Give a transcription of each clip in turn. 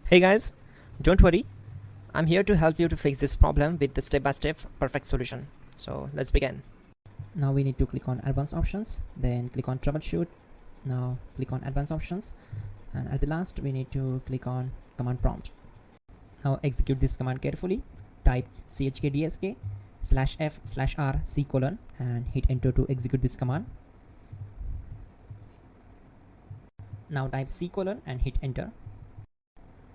Hey guys, don't worry, I'm here to help you to fix this problem with the step-by-step perfect solution. So let's begin. Now we need to click on advanced options, then click on troubleshoot. Now click on advanced options, and at the last we need to click on command prompt. Now execute this command carefully. Type chkdsk/f/r/c:, and hit enter to execute this command. Now type c:, and hit enter.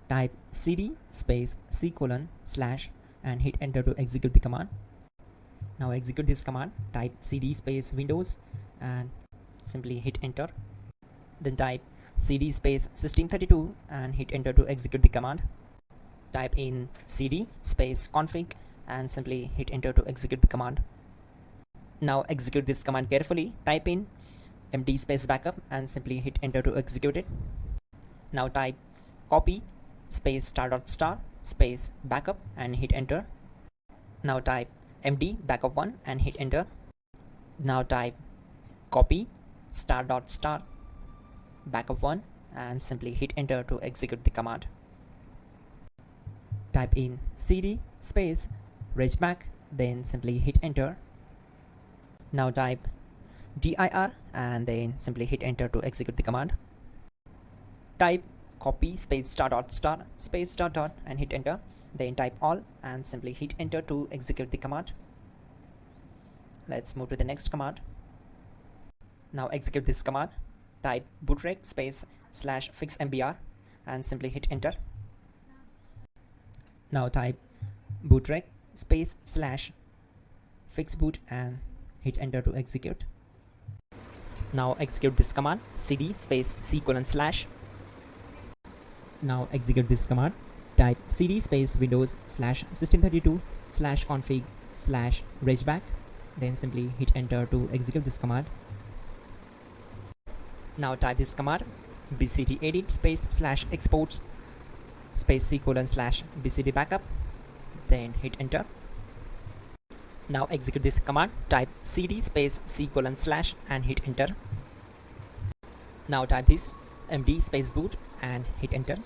Type cd space c:/ and hit enter to execute the command. Now execute this command. Type cd space Windows and simply hit enter. Then type cd space system32 and hit enter to execute the command. Type in cd space config and simply hit enter to execute the command. Now execute this command carefully. Type in md space backup and simply hit enter to execute it. Now type copy space *** space backup and hit enter. Now type md backup1 and hit enter. Now type copy *** backup1 and simply hit enter to execute the command. Type in cd space regback, then simply hit enter. Now type dir and then simply hit enter to execute the command. Type copy space *** space .. and hit enter. Then type all and simply hit enter to execute the command. Let's move to the next command. Now execute this command. Type bootrec space /fixmbr and simply hit enter. Now type bootrec space /fixboot and hit enter to execute. Now execute this command. cd space c:/. Now execute this command. Type cd space Windows /system32/config/regback, then simply hit enter to execute this command. Now type this command bcd edit space /exports space c:/bcd backup, then hit enter. Now execute this command. Type cd space c:/ and hit enter. Now type this md space boot and hit enter.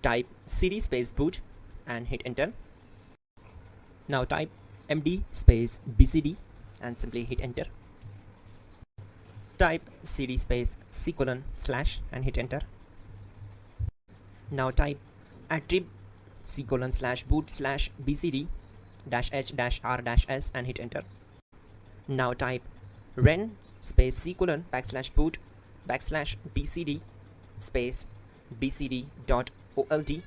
Type cd space boot and hit enter. Now type md space bcd and simply hit enter. Type cd space c:/ and hit enter. Now type attrib c:/boot/bcd -h-r-s and hit enter. Now type ren space c:/boot /bcd space bcd.old,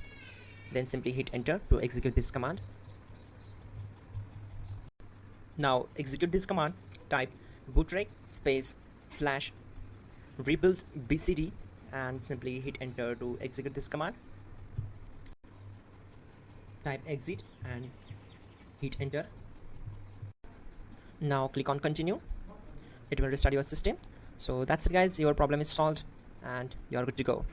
then simply hit enter to execute this command. Now execute this command. Type bootrec space /rebuild bcd and simply hit enter to execute this command. Type exit and hit enter. Now click on continue. It will restart your system. So that's it guys, your problem is solved and you are good to go.